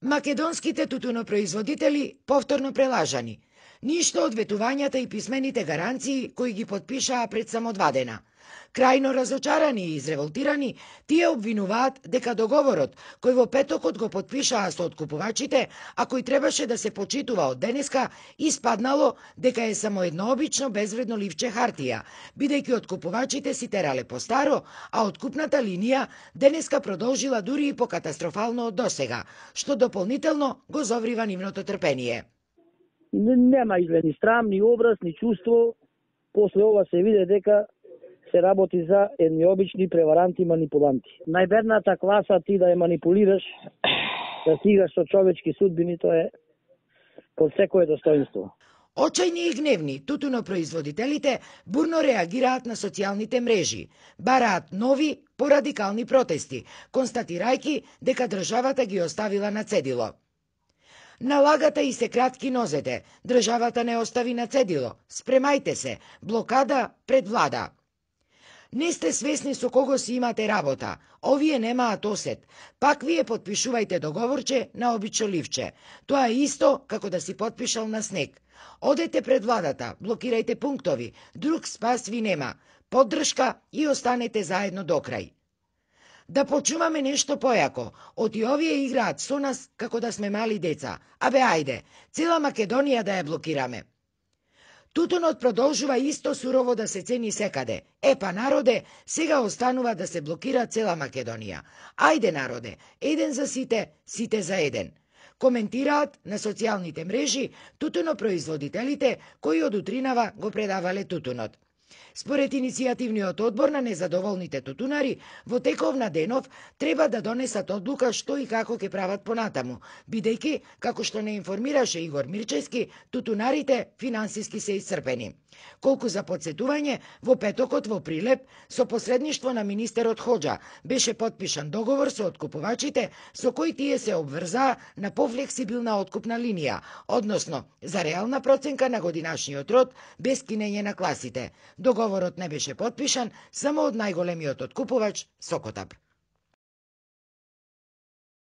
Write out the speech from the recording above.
Македонските тутунопроизводители повторно прелажани. Ништо од ветувањата и писмените гаранции кои ги подпишаа пред само 2 дена. Крајно разочарани и изреволтирани, тие обвинуваат дека договорот, кој во петокот го подпишаа со откупувачите, а кој требаше да се почитува од денеска, испаднало дека е само едно обично безвредно ливче хартија, бидејќи откупувачите си терале по старо, а откупната линија денеска продолжила дури и по катастрофално од досега, што дополнително го зоврива нивното трпение. Нема изглед ни срам, ни образ, ни чувство. После ова се виде дека се работи за едни обични преваранти и манипуланти. Најбедната класа ти да ја манипулираш, да стигаш со човечки судбини, тоа е под секое достоинство. Очајни и гневни тутунопроизводителите бурно реагираат на социјалните мрежи, бараат нови, порадикални протести, констатирајќи дека државата ги оставила на цедило. На лагата и се кратки нозете, државата не остави на цедило, спремајте се, блокада пред влада. Не сте свесни со кого си имате работа, овие немаат осет, пак вие подпишувајте договорче на обично ливче. Тоа е исто како да си подпишал на снег. Одете пред владата, блокирајте пунктови, друг спас ви нема, поддршка и останете заедно до крај. Да почуваме нешто појако, оти овие играат со нас како да сме мали деца. Абе ајде, цела Македонија да ја блокираме. Тутунот продолжува исто сурово да се цени секаде. Епа народе, сега останува да се блокира цела Македонија. Ајде народе, еден за сите, сите за еден. Коментираат на социјалните мрежи тутунопроизводителите кои од утринава го предавале тутунот. Според иницијативниот одбор на незадоволните тутунари, во теков на денов треба да донесат одлука што и како ќе прават понатаму, бидејќи, како што не информираше Игор Мирчевски, тутунарите финансиски се исцрпени. Колку за подсетување, во петокот во Прилеп, со посредништво на министерот Хоџа, беше подпишан договор со откупувачите, со кој тие се обврзаа на пофлексибилна откупна линија, односно за реална проценка на годинашниот род без кинење на класите. Договорот не беше подпишан само од најголемиот откупувач Сокотаб.